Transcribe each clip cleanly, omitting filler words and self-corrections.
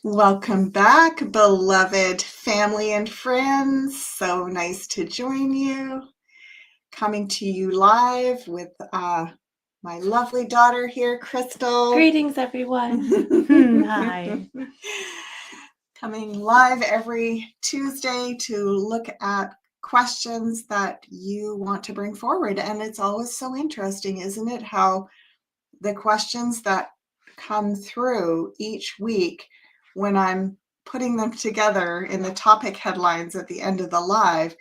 Welcome back, beloved family and friends. So nice to join you. Coming to you live with my lovely daughter here, Crystal. Greetings, everyone. Hi. Coming live every Tuesday to look at questions that you want to bring forward. And it's always so interesting, isn't it? How the questions that come through each week, when I'm putting them together in the topic headlines at the end of the live,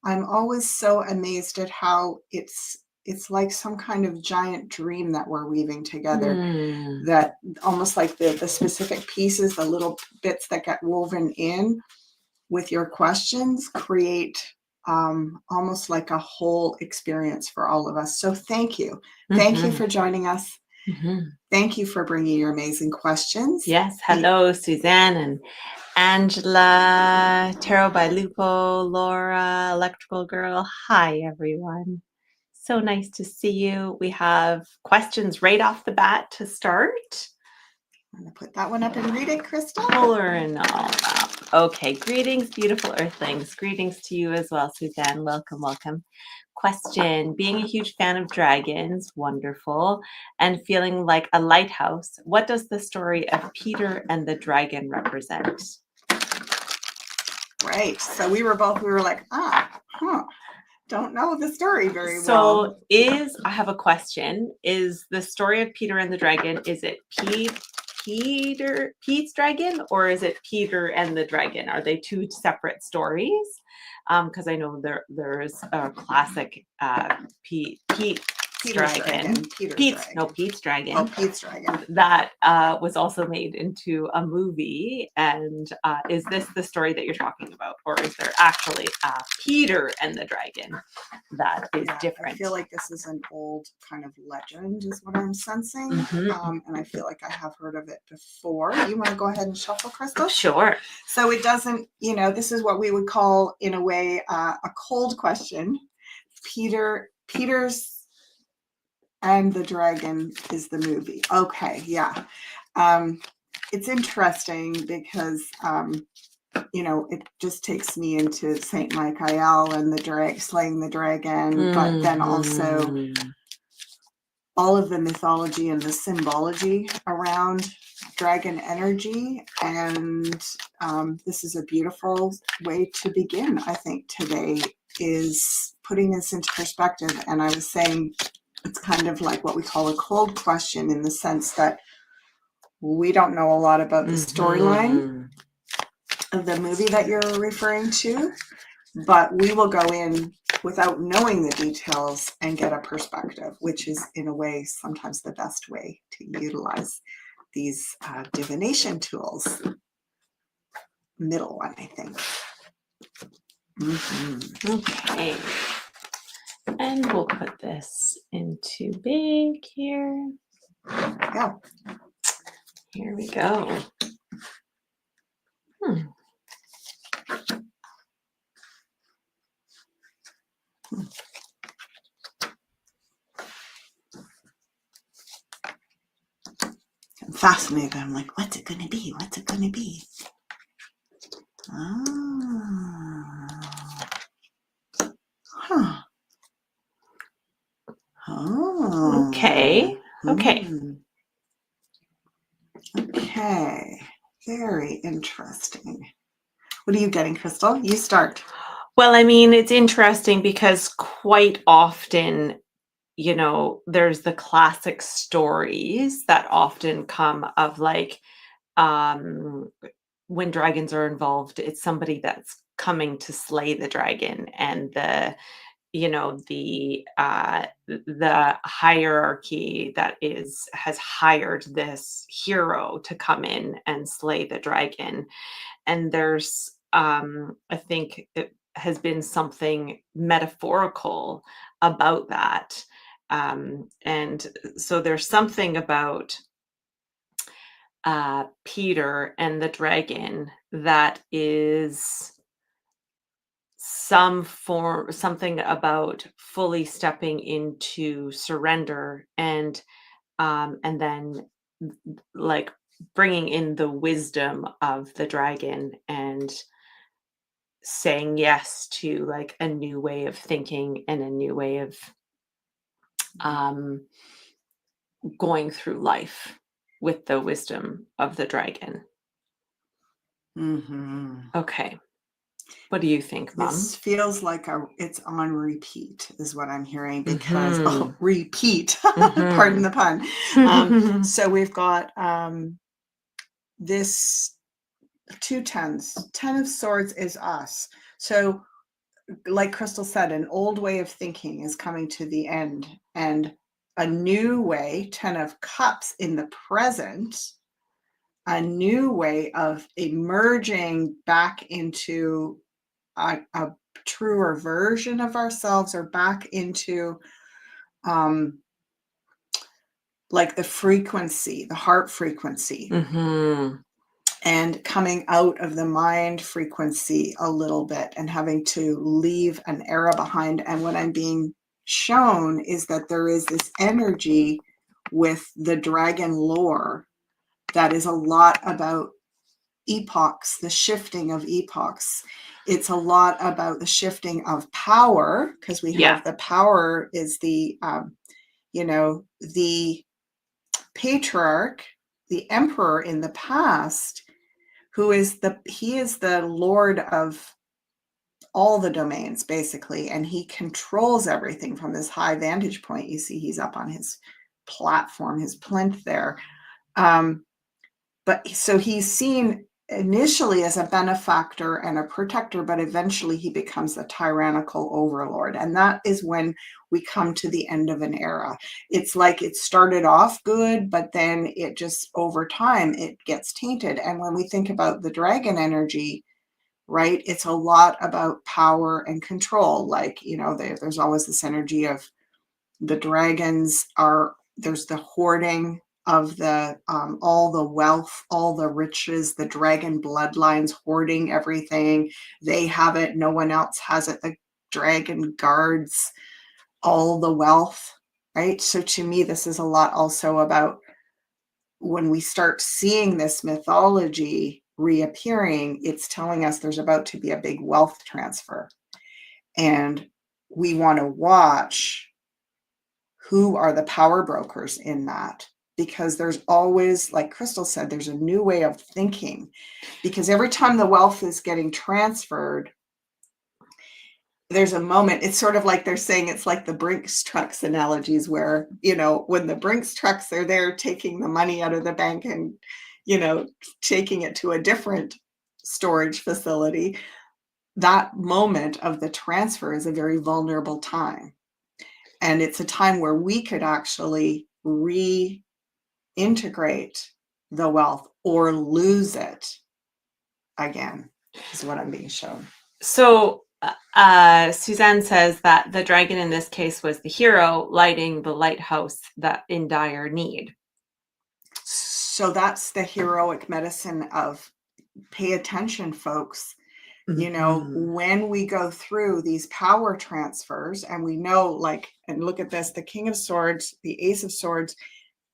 I'm always so amazed at how it's like some kind of giant dream that we're weaving together, that almost like the specific pieces, the little bits that get woven in with your questions create almost like a whole experience for all of us. So thank you. Thank you for joining us. Thank you for bringing your amazing questions. Yes. Hello, Suzanne and Angela, Tarot by Lupo, Laura, Electrical Girl. Hi, everyone. So nice to see you. We have questions right off the bat to start. I'm going to put that one up and read it, Crystal. Color and all that. Okay. Greetings, beautiful earthlings. Greetings to you as well, Suzanne. Welcome, welcome. Question: being a huge fan of dragons, wonderful, and feeling like a lighthouse, what does the story of Peter and the dragon represent? Right. So we were like, don't know the story very well. So I have a question. Is the story of Peter and the dragon, is it Pete's dragon, or is it Peter and the dragon? Are they two separate stories? Because I know there's a classic Pete's dragon. Pete's dragon. Oh, Pete's dragon. That was also made into a movie. And is this the story that you're talking about, or is there actually Peter and the dragon that is different? I feel like this is an old kind of legend, is what I'm sensing. And I feel like I have heard of it before. You want to go ahead and shuffle, Crystal? Sure. So it doesn't, this is what we would call, in a way, a cold question. Peter's and the Dragon is the movie. Okay, yeah. It's interesting because, it just takes me into Saint Michael and the slaying the dragon, but then also all of the mythology and the symbology around dragon energy. And this is a beautiful way to begin, I think, today, is putting this into perspective. And I was saying, it's kind of like what we call a cold question, in the sense that we don't know a lot about the storyline of the movie that you're referring to, but we will go in without knowing the details and get a perspective, which is, in a way, sometimes the best way to utilize these divination tools. Middle one, I think. Okay. And we'll put this into big here. Yeah. Here we go. I'm fascinated. I'm like, what's it going to be? What's it going to be? Okay. Okay. Very interesting. What are you getting, Crystal? You start. Well, I mean, it's interesting because quite often, there's the classic stories that often come of like, when dragons are involved, it's somebody that's coming to slay the dragon, and the hierarchy that has hired this hero to come in and slay the dragon. And there's I think it has been something metaphorical about that. And so there's something about Peter and the dragon that is something about fully stepping into surrender, and then like bringing in the wisdom of the dragon and saying yes to like a new way of thinking and a new way of um, going through life with the wisdom of the dragon. Okay. What do you think, Mom? This feels like it's on repeat is what I'm hearing because repeat, pardon the pun. So we've got this 2 10s. 10 of Swords is us. So like Crystal said, an old way of thinking is coming to the end, and a new way, 10 of Cups in the present, a new way of emerging back into a truer version of ourselves, or back into like the frequency, the heart frequency, and coming out of the mind frequency a little bit and having to leave an era behind. And what I'm being shown is that there is this energy with the dragon lore that is a lot about epochs, the shifting of epochs. It's a lot about the shifting of power, because we have the power is the the patriarch, the emperor in the past, who is he is the lord of all the domains basically, and he controls everything from this high vantage point. You see he's up on his platform, his plinth there. But so he's seen initially as a benefactor and a protector, but eventually he becomes a tyrannical overlord. And that is when we come to the end of an era. It's like it started off good, but then it just over time, it gets tainted. And when we think about the dragon energy, right, it's a lot about power and control. Like, there's always this energy of the dragons there's the hoarding of the all the wealth, all the riches, the dragon bloodlines hoarding everything. They have it, no one else has it. The dragon guards all the wealth, right? So to me, this is a lot also about when we start seeing this mythology reappearing, it's telling us there's about to be a big wealth transfer. And we want to watch who are the power brokers in that, because there's always, like Crystal said, there's a new way of thinking, because every time the wealth is getting transferred, there's a moment, it's sort of like they're saying it's like the Brinks trucks analogies where, when the Brinks trucks are there taking the money out of the bank and, taking it to a different storage facility, that moment of the transfer is a very vulnerable time. And it's a time where we could actually reintegrate the wealth or lose it again, is what I'm being shown. So Suzanne says that the dragon in this case was the hero lighting the lighthouse that in dire need. So that's the heroic medicine of pay attention, folks. When we go through these power transfers, and we know, and look at this, the King of Swords, the Ace of Swords,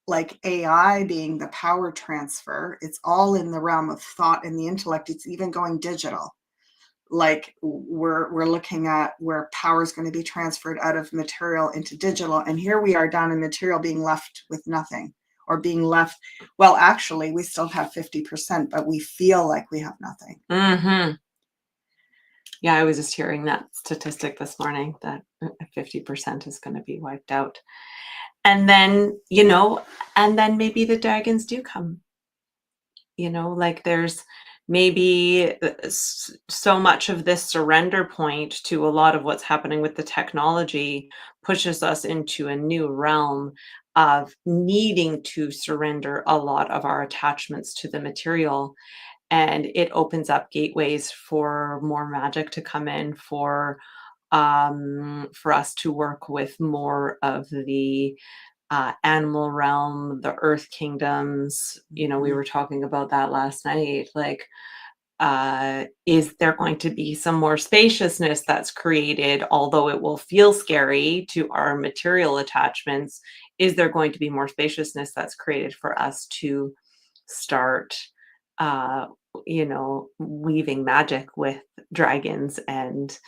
like AI being the power transfer, it's all in the realm of thought and the intellect. It's even going digital. Like we're looking at where power is going to be transferred out of material into digital. And here we are down in material being left with nothing, or being left, well, actually, we still have 50%, but we feel like we have nothing. Yeah, I was just hearing that statistic this morning that 50% is going to be wiped out. And then, maybe the dragons do come. There's maybe so much of this surrender point to a lot of what's happening with the technology pushes us into a new realm of needing to surrender a lot of our attachments to the material. And it opens up gateways for more magic to come in, for us to work with more of the animal realm, the earth kingdoms. We were talking about that last night. Like, is there going to be some more spaciousness that's created, although it will feel scary to our material attachments? Is there going to be more spaciousness that's created for us to start, uh, weaving magic with dragons and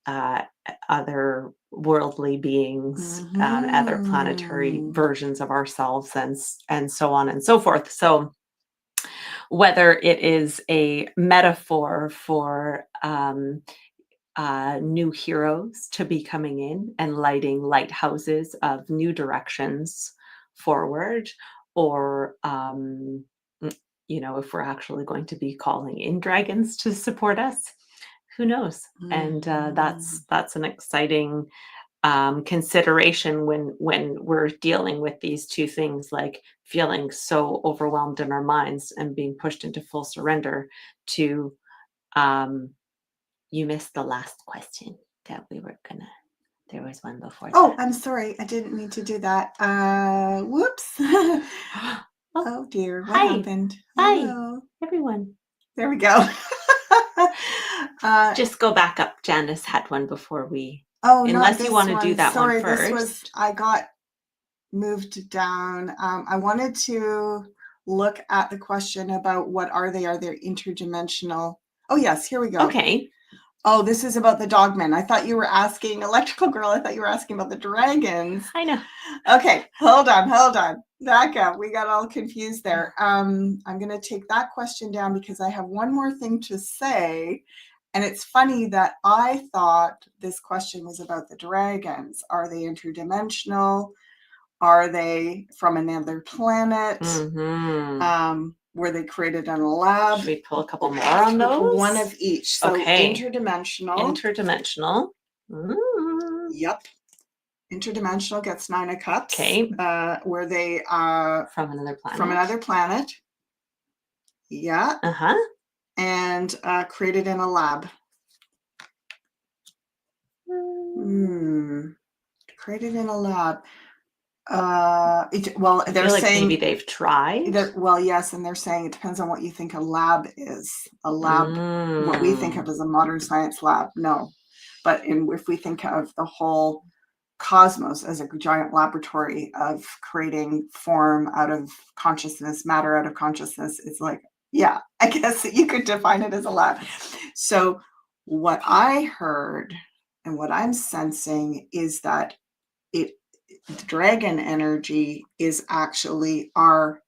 other worldly beings, other planetary Mhm. versions of ourselves, and so on and so forth. So whether it is a metaphor for new heroes to be coming in and lighting lighthouses of new directions forward, or if we're actually going to be calling in dragons to support us, who knows? And Mhm. that's an exciting consideration when we're dealing with these two things, like feeling so overwhelmed in our minds and being pushed into full surrender to um, you missed the last question that we were gonna. There was one before Oh, that. I'm sorry. I didn't mean to do that. Whoops. Oh, Oh dear, what hi. happened? Hi, Hello. everyone. There we go. uh, Just go back up. Janice had one before we, oh, not unless you want this to do one. that one Sorry, this was, first. I got moved down. I wanted to look at the question about what are they? Are they interdimensional? Oh, yes, here we go. Okay. Oh, this is about the Dogmen. I thought you were asking, Electrical Girl, I thought you were asking about the dragons. I know. Okay, hold on. Back up. We got all confused there. I'm going to take that question down because I have one more thing to say. And it's funny that I thought this question was about the dragons. Are they interdimensional? Are they from another planet? Were they created in a lab? Should we pull a couple more on those? One of each. So Okay. interdimensional. Interdimensional. Yep. Interdimensional gets 9 of cups. Okay. Were they From another planet. from another planet? Yeah. Uh-huh. And created in a lab. Created in a lab. Well, they're saying maybe they've tried. Well, yes, and they're saying it depends on what you think a lab is. A lab, what we think of as a modern science lab, no. But if we think of the whole cosmos as a giant laboratory of creating form out of consciousness, matter out of consciousness, it's like, yeah, I guess you could define it as a lab. So what I heard and what I'm sensing is that dragon energy is actually our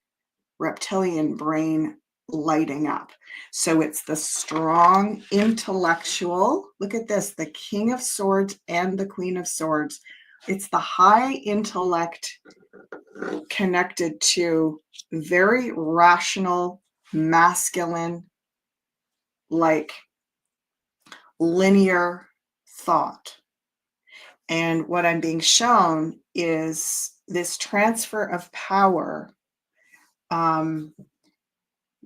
reptilian brain lighting up. So it's the strong intellectual. Look at this, the King of Swords and the Queen of Swords. It's the high intellect connected to very rational, masculine, like linear thought. And what I'm being shown is this transfer of power.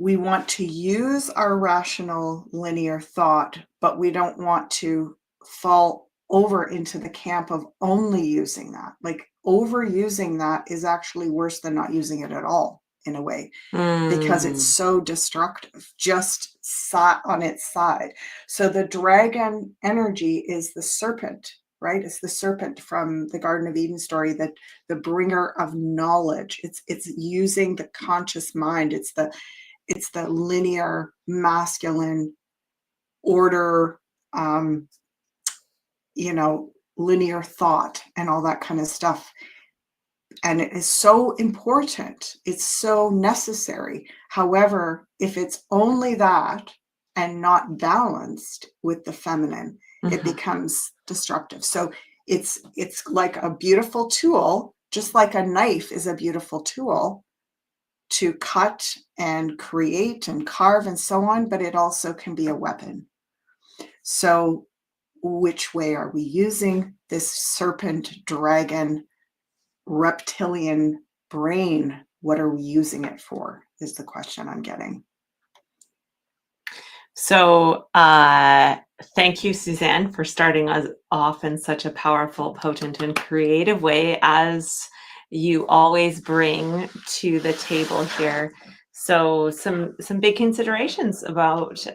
We want to use our rational linear thought, but we don't want to fall over into the camp of only using that. Like overusing that is actually worse than not using it at all in a way, because it's so destructive, just sat on its side. So the dragon energy is the serpent, right? It's the serpent from the Garden of Eden story, that the bringer of knowledge. It's using the conscious mind. It's the linear masculine order, linear thought and all that kind of stuff. And it is so important. It's so necessary. However, if it's only that and not balanced with the feminine, it becomes destructive. So it's like a beautiful tool, just like a knife is a beautiful tool to cut and create and carve and so on, but it also can be a weapon. So which way are we using this serpent, dragon, reptilian brain? What are we using it for is the question I'm getting. So thank you, Suzanne, for starting us off in such a powerful, potent, and creative way, as you always bring to the table here. So some big considerations about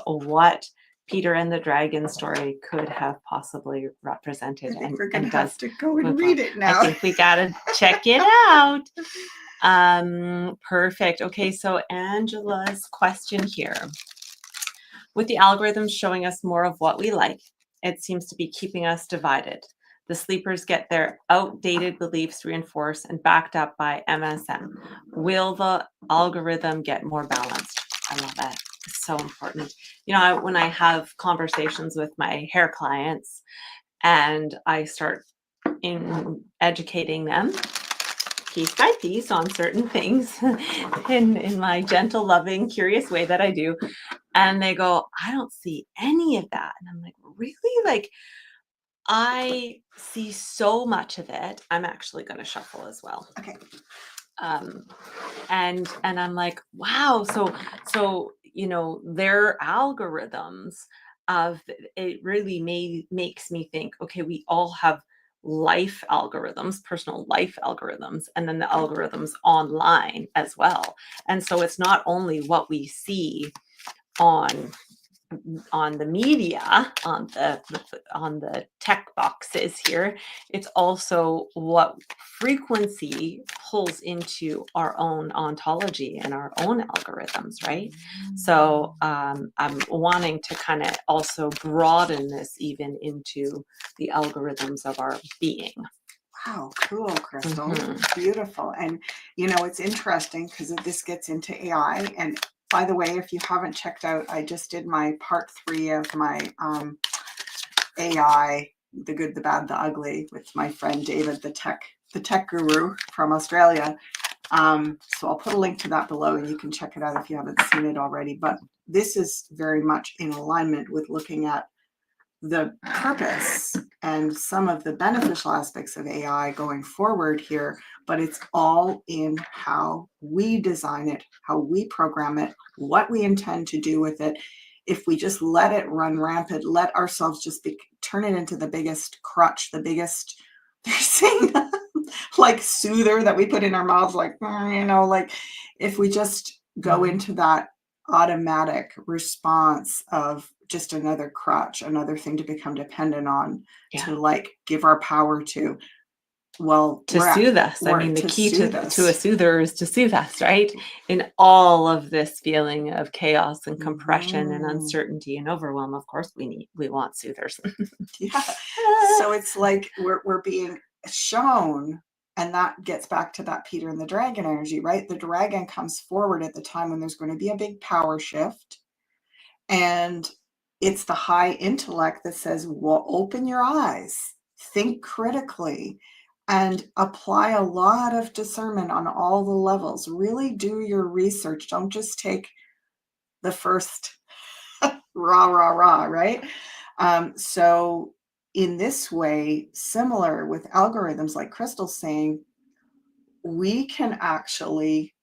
what Peter and the Dragon story could have possibly I represented think we're going and to have does to go and move read on. it now. I think we gotta check it out. Perfect. Okay, so Angela's question here. With the algorithms showing us more of what we like, it seems to be keeping us divided. The sleepers get their outdated beliefs reinforced and backed up by MSM. Will the algorithm get more balanced? I love that. It's so important. You know, when I have conversations with my hair clients and I start educating them piece by piece on certain things in my gentle, loving, curious way that I do. And they go, I don't see any of that. And I'm like, really? Like, I see so much of it. I'm actually going to shuffle as well. Okay. And I'm like, wow. So you know, their algorithms of it really makes me think, okay, we all have life algorithms, personal life algorithms, and then the algorithms online as well. And so it's not only what we see on the media, on the tech boxes here, it's also what frequency pulls into our own ontology and our own algorithms, right? So I'm wanting to kind of also broaden this even into the algorithms of our being. Wow, cool, Crystal. Beautiful. And you know, it's interesting because this gets into AI. And by the way, if you haven't checked out, I just did my part 3 of my AI, the good, the bad, the ugly, with my friend David, the tech guru from Australia. So I'll put a link to that below and you can check it out if you haven't seen it already. But this is very much in alignment with looking at the purpose and some of the beneficial aspects of AI going forward here, but it's all in how we design it, how we program it, what we intend to do with it. If we just let it run rampant, let ourselves just turn it into the biggest crutch, the biggest, they're saying, like soother that we put in our mouths, like, you know, like if we just go into that automatic response of just another crutch, another thing to become dependent on, to like give our power to, well, to soothe us. I mean, the key to a soother is to soothe us, right? In all of this feeling of chaos and compression and uncertainty and overwhelm, of course, we want soothers. Yeah. So it's like we're being shown, and that gets back to that Peter and the Dragon energy, right? The dragon comes forward at the time when there's going to be a big power shift. And it's the high intellect that says, well, open your eyes, think critically, and apply a lot of discernment on all the levels. Really do your research. Don't just take the first rah, right? So in this way, similar with algorithms, like Crystal's saying, we can actually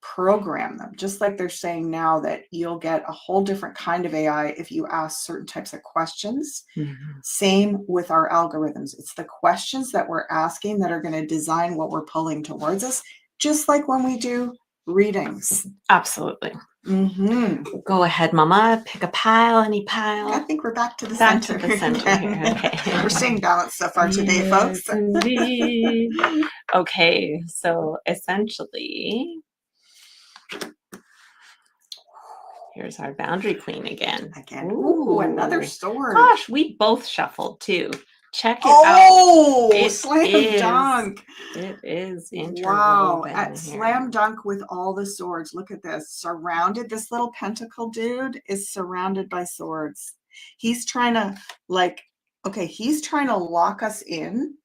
program them, just like they're saying now that you'll get a whole different kind of AI if you ask certain types of questions. Same with our algorithms. It's the questions that we're asking that are going to design what we're pulling towards us, just like when we do readings. Absolutely. Go ahead, Mama. Pick a pile, any pile. I think we're back to the back center. To the center here. Okay. We're staying balanced so far today, folks. Indeed. Okay, so essentially, here's our boundary queen again. Ooh, another sword. Gosh, we both shuffled too. Check it out. Oh, slam dunk. It is interwoven. Wow, at slam dunk with all the swords. Look at this. Surrounded, this little pentacle dude is surrounded by swords. He's trying to he's trying to lock us in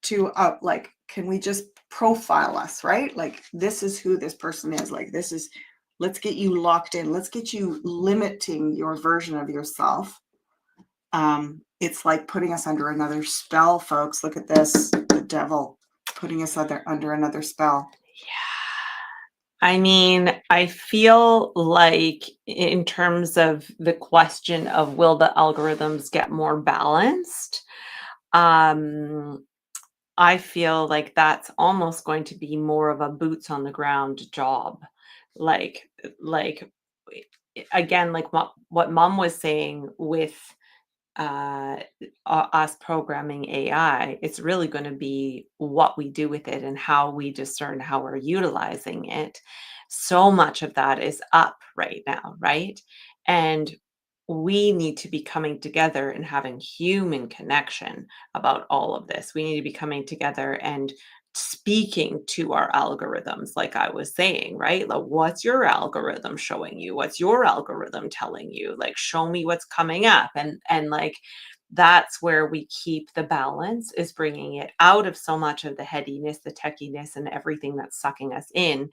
to like, can we just profile us, right? Like, this is who this person is. Like, this is, let's get you locked in. Let's get you limiting your version of yourself. It's like putting us under another spell, folks. Look at this. The devil putting us under another spell. Yeah. I mean, I feel like in terms of the question of will the algorithms get more balanced, I feel like that's almost going to be more of a boots on the ground job. Like again, like what mom was saying with us programming AI, it's really going to be what we do with it and how we discern how we're utilizing it. So much of that is up right now, right? And we need to be coming together and having human connection about all of this. We need to be coming together and speaking to our algorithms, like I was saying, right? Like, what's your algorithm showing you? What's your algorithm telling you? Like, show me what's coming up. And like, that's where we keep the balance, is bringing it out of so much of the headiness, the techiness, and everything that's sucking us in,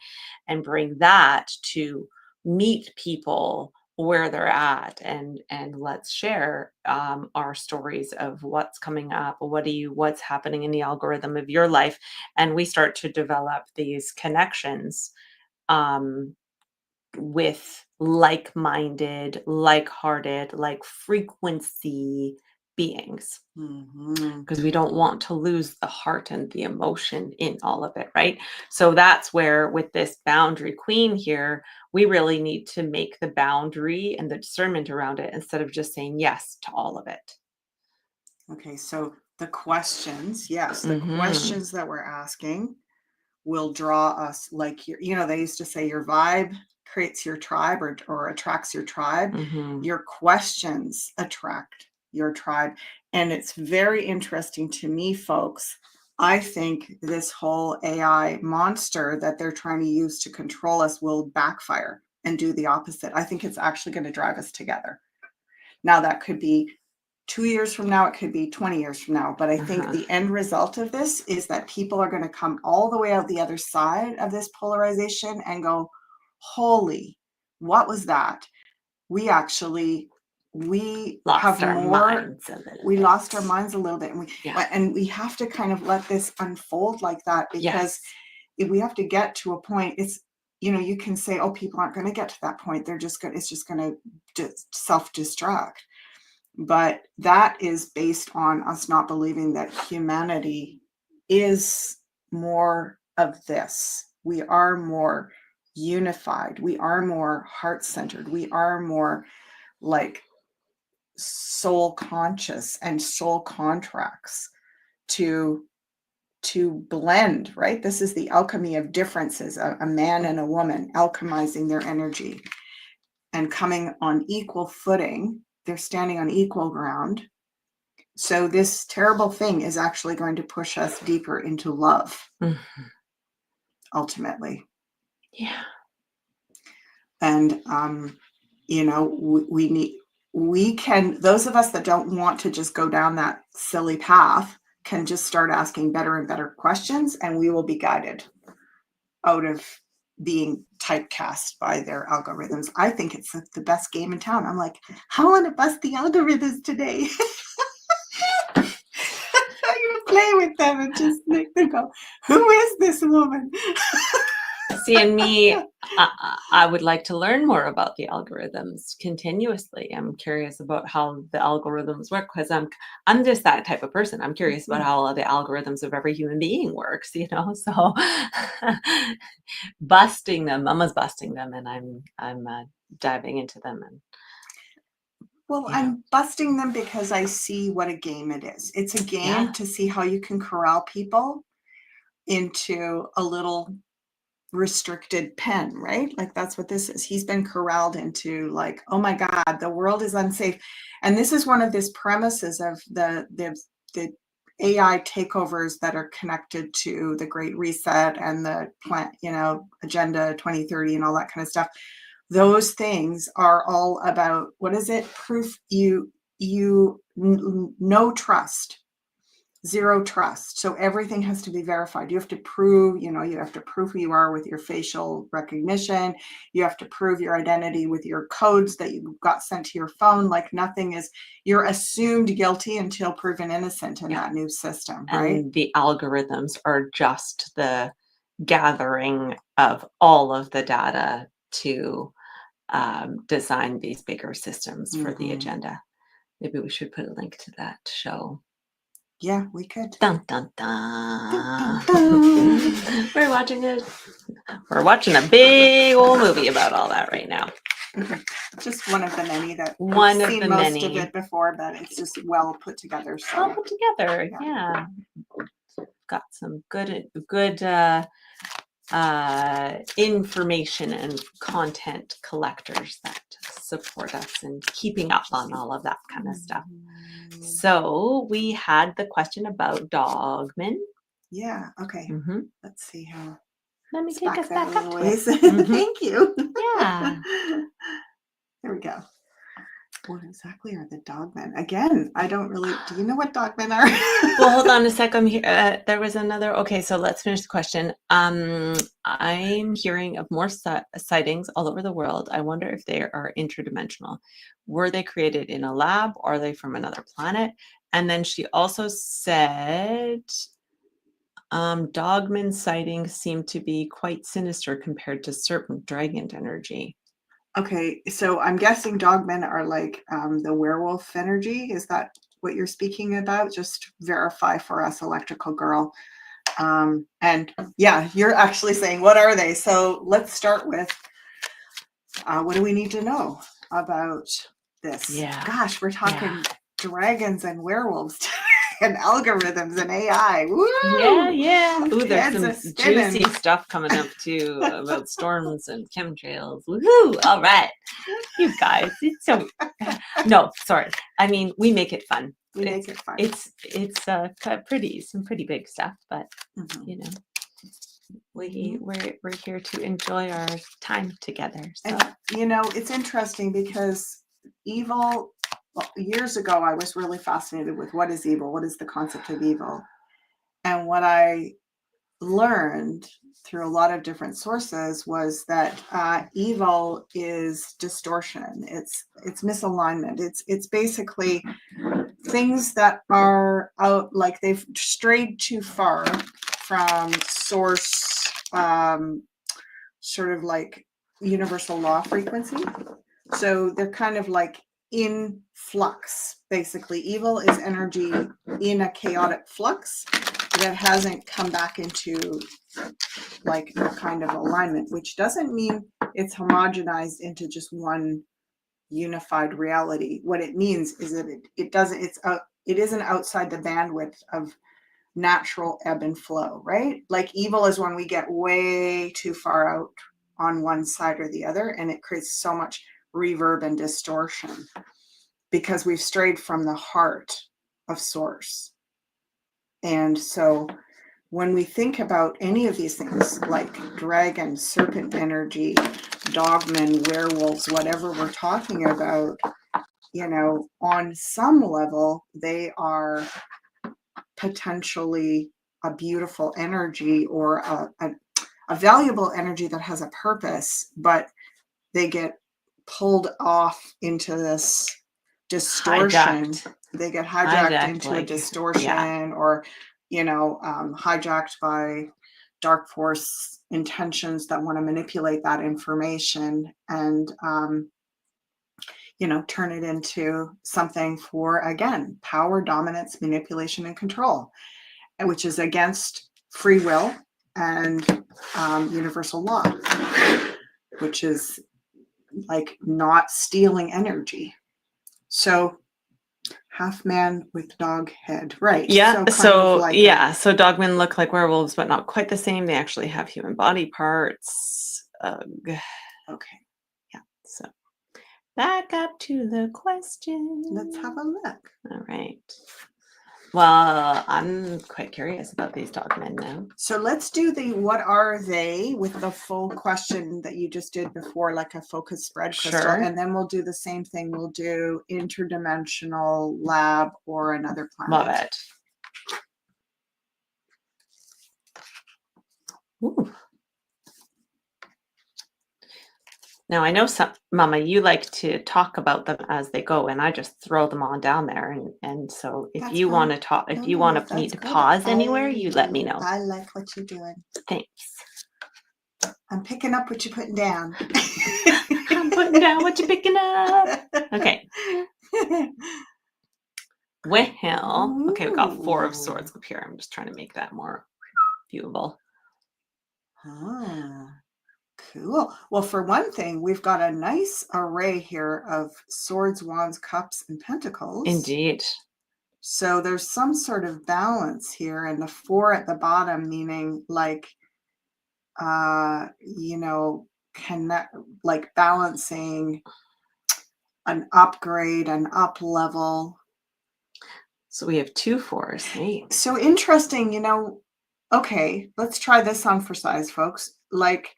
and bring that to meet people where they're at, and let's share our stories of what's coming up, what's happening in the algorithm of your life, and we start to develop these connections um, with like-minded, like-hearted, like frequency beings, Mhm. because we don't want to lose the heart and the emotion in all of it, right? So that's where, with this boundary queen here, we really need to make the boundary and the discernment around it, instead of just saying yes to all of it. Okay, so the questions, yes, the Mm-hmm. questions that we're asking will draw us, like they used to say your vibe creates your tribe, or attracts your tribe. Mm-hmm. Your questions attract your tribe. And it's very interesting to me, folks. I think this whole AI monster that they're trying to use to control us will backfire and do the opposite. I think it's actually going to drive us together. Now, that could be 2 years from now, it could be 20 years from now. But I think Uh-huh. the end result of this is that people are going to come all the way out the other side of this polarization and go, holy, what was that? We actually, we have Lost our more, minds a little we bit. lost our minds a little bit. Yeah. And we have to kind of let this unfold like that, because Yes. if we have to get to a point, you can say, oh, people aren't going to get to that point. It's just going to self-destruct. But that is based on us not believing that humanity is more of this. We are more unified. We are more heart-centered. We are more like soul conscious and soul contracts to blend, right? This is the alchemy of differences, a man and a woman alchemizing their energy and coming on equal footing. They're standing on equal ground. So this terrible thing is actually going to push us deeper into love, Mhm. ultimately. Yeah. And we can, those of us that don't want to just go down that silly path can just start asking better and better questions, and we will be guided out of being typecast by their algorithms. I think it's the best game in town. I'm like, I want to bust the algorithms today. You play with them and just make them go, who is this woman? See, in me, I would like to learn more about the algorithms continuously. I'm curious about how the algorithms work, because I'm just that type of person. I'm curious about how all the algorithms of every human being works, So busting them, Mama's busting them, and I'm diving into them, and Well, yeah. I'm busting them because I see what a game it is. It's a game Yeah. to see how you can corral people into a little restricted pen, right? Like that's what this is. He's been corralled into, like, oh my God, the world is unsafe. And this is one of these premises of the AI takeovers that are connected to the Great Reset and the plant, Agenda 2030 and all that kind of stuff. Those things are all about, what is it? Proof, no trust. Zero trust. So everything has to be verified. You have to prove, you have to prove who you are with your facial recognition. You have to prove your identity with your codes that you got sent to your phone. Like you're assumed guilty until proven innocent in Yeah. that new system, right? And the algorithms are just the gathering of all of the data to design these bigger systems for the agenda. Maybe we should put a link to that show. Yeah, we could. Dun, dun, Dun, dun. dun, dun. We're watching a big old movie about all that right now. Just one of the many that One we've of seen the most of many. it before, but it's just well put together. All So put together. yeah. Yeah. Got some good information and content collectors that support us in keeping up on all of that kind of stuff. So we had the question about Dogmen. Yeah. Okay. Mm-hmm. Let's see how. Let me take us that back a up little to it. ways. Mhm. Thank you. Yeah. There we go. What exactly are the Dogmen? Again, I don't really. Do you know what Dogmen are? Well, hold on a sec. I'm here. There was another. Okay, so let's finish the question. I'm hearing of more sightings all over the world. I wonder if they are interdimensional. Were they created in a lab, or are they from another planet? And then she also said, Dogman sightings seem to be quite sinister compared to serpent dragon energy. Okay, so I'm guessing Dogmen are like the werewolf energy. Is that what you're speaking about? Just verify for us, electrical girl. And yeah, you're actually saying, what are they? So let's start with what do we need to know about this? Yeah. Gosh, we're talking dragons and werewolves and algorithms and AI. Woo! Yeah. Ooh, there's Heads some are spinning. juicy stuff coming up too about storms and chemtrails. Woohoo! All right, you guys. It's so no, sorry. I mean, we make it fun. We make it fun. It's some pretty big stuff, but you know, we're here to enjoy our time together. So And you know, it's interesting because evil. Well, years ago, I was really fascinated with what is evil. What is the concept of evil? And what I learned through a lot of different sources was that evil is distortion. It's misalignment. It's basically things that are out, like they've strayed too far from source, sort of like universal law frequency. So they're kind of like in flux. Basically, evil is energy in a chaotic flux that hasn't come back into like a kind of alignment, which doesn't mean it's homogenized into just one unified reality. What it means is that it isn't outside the bandwidth of natural ebb and flow, right? Like evil is when we get way too far out on one side or the other, and it creates so much reverb and distortion because we've strayed from the heart of source. And so when we think about any of these things like dragon, serpent energy, dogmen, werewolves, whatever we're talking about, you know, on some level, they are potentially a beautiful energy or a valuable energy that has a purpose, but they get pulled off into this distortion. They get hijacked into a distortion, or you know, hijacked by dark force intentions that want to manipulate that information and you know, turn it into something for, again, power, dominance, manipulation, and control, which is against free will and universal law, which is like not stealing energy. So half man with dog head, right? Yeah. So like so dogmen look like werewolves, but not quite the same. They actually have human body parts. Okay. Yeah. So back up to the question. Let's have a look. All right. Well, I'm quite curious about these dogmen now. So let's do the what are they with the full question that you just did before, like a focus spread crystal. Sure. And then we'll do the same thing. We'll do interdimensional, lab, or another planet. Love it. Ooh. Now I know Mama, you like to talk about them as they go, and I just throw them on down there. And so if you want to talk, if you want to need to pause anywhere, you let me know. I like what you're doing. Thanks. I'm picking up what you're putting down. I'm putting down what you're picking up. Okay. Well, okay, we've got 4 of swords up here. I'm just trying to make that more viewable. Cool. Well, for one thing, we've got a nice array here of swords, wands, cups, and pentacles. Indeed. So there's some sort of balance here, and the 4 at the bottom meaning like, you know, connect, like balancing an upgrade, an up level. So we have 2 4s, right? So interesting, you know. Okay, let's try this on for size, folks. Like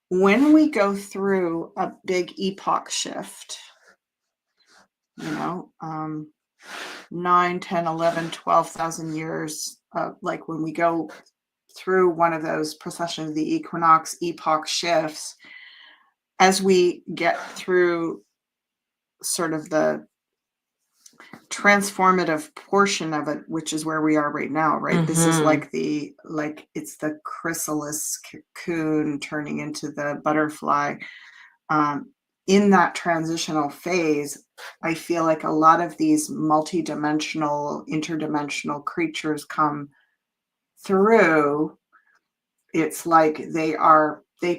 when we go through a big epoch shift, you know, 9, 10, 11, 12,000 years, like when we go through one of those procession of the equinox epoch shifts, as we get through sort of the transformative portion of it, which is where we are right now, right? This is like it's the chrysalis cocoon turning into the butterfly. In that transitional phase, I feel like a lot of these multidimensional, interdimensional creatures come through. It's like they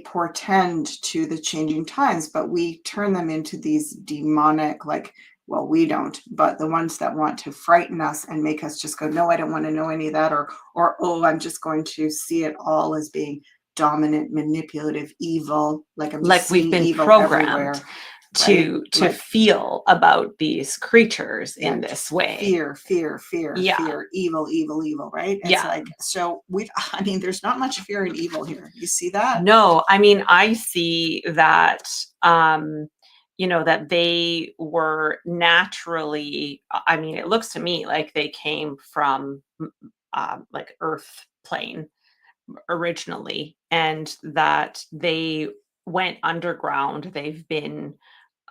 portend to the changing times, but we turn them into these demonic, like, well, we don't, but the ones that want to frighten us and make us just go, no, I don't want to know any of that, or oh, I'm just going to see it all as being dominant, manipulative, evil, like I'm just Like we've seeing been evil programmed everywhere, to right? Like, feel about these creatures yeah, in this way. fear, Yeah. fear, evil, right? It's Yeah. like, so I mean, there's not much fear and evil here. You see that? No, I mean, I see that, you know, that they were naturally, I mean, it looks to me like they came from like Earth plane originally, and that they went underground. They've been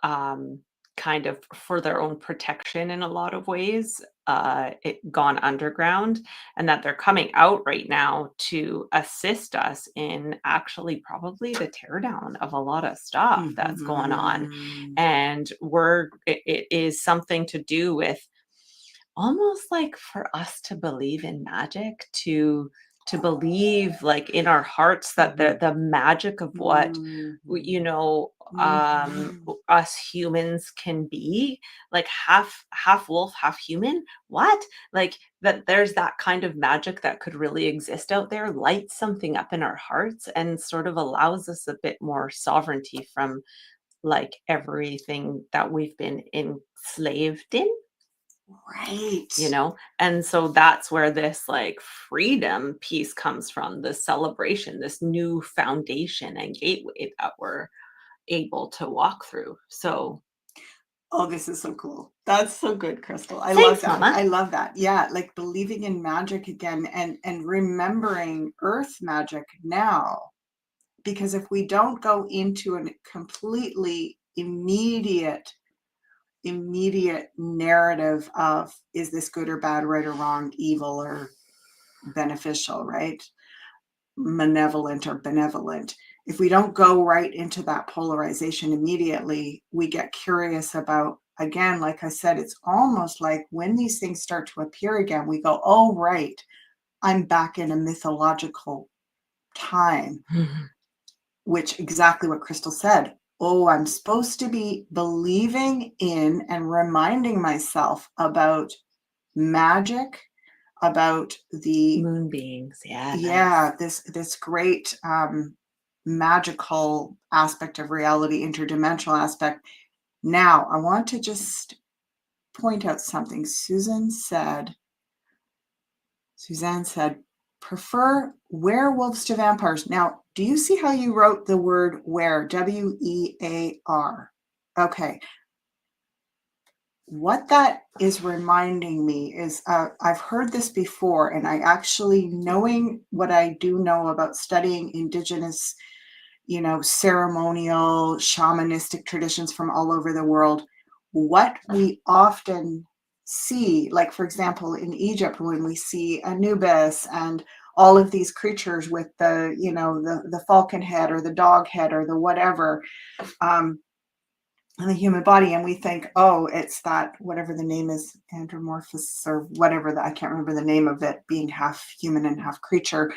um, kind of for their own protection in a lot of ways, gone underground, and that they're coming out right now to assist us in actually probably the teardown of a lot of stuff that's going on. Mhm. And it is something to do with almost like for us to believe in magic, to believe like in our hearts that the magic of what you know, Mhm. us humans can be, like half wolf half human, what, like that there's that kind of magic that could really exist out there, lights something up in our hearts and sort of allows us a bit more sovereignty from like everything that we've been enslaved in, Right. you know. And so that's where this like freedom piece comes from, this celebration, this new foundation and gateway that we're able to walk through. So Oh, this is so cool. That's so good, Crystal. I love thanks, that. mama. I love that. Yeah, like believing in magic again, and remembering earth magic now. Because if we don't go into a completely immediate narrative of, is this good or bad, right or wrong, evil or beneficial, right? Malevolent or benevolent. If we don't go right into that polarization immediately, we get curious about, again, like I said, it's almost like when these things start to appear again, we go, oh, right, I'm back in a mythological time, which exactly what Crystal said. Oh, I'm supposed to be believing in and reminding myself about magic, about the Moon beings, yeah, yeah, nice. this great magical aspect of reality, interdimensional aspect. Now, I want to just point out something. Suzanne said, prefer werewolves to vampires. Now, do you see how you wrote the word were, W-E-A-R? Okay. What that is reminding me is I've heard this before, and I actually, knowing what I do know about studying indigenous, you know, ceremonial, shamanistic traditions from all over the world, what we often see, like for example, in Egypt, when we see Anubis and all of these creatures with the, you know, the falcon head or the dog head or the whatever, in the human body, and we think, oh, it's that whatever the name is, anthropomorphosis or whatever that, I can't remember the name of it, being half human and half creature.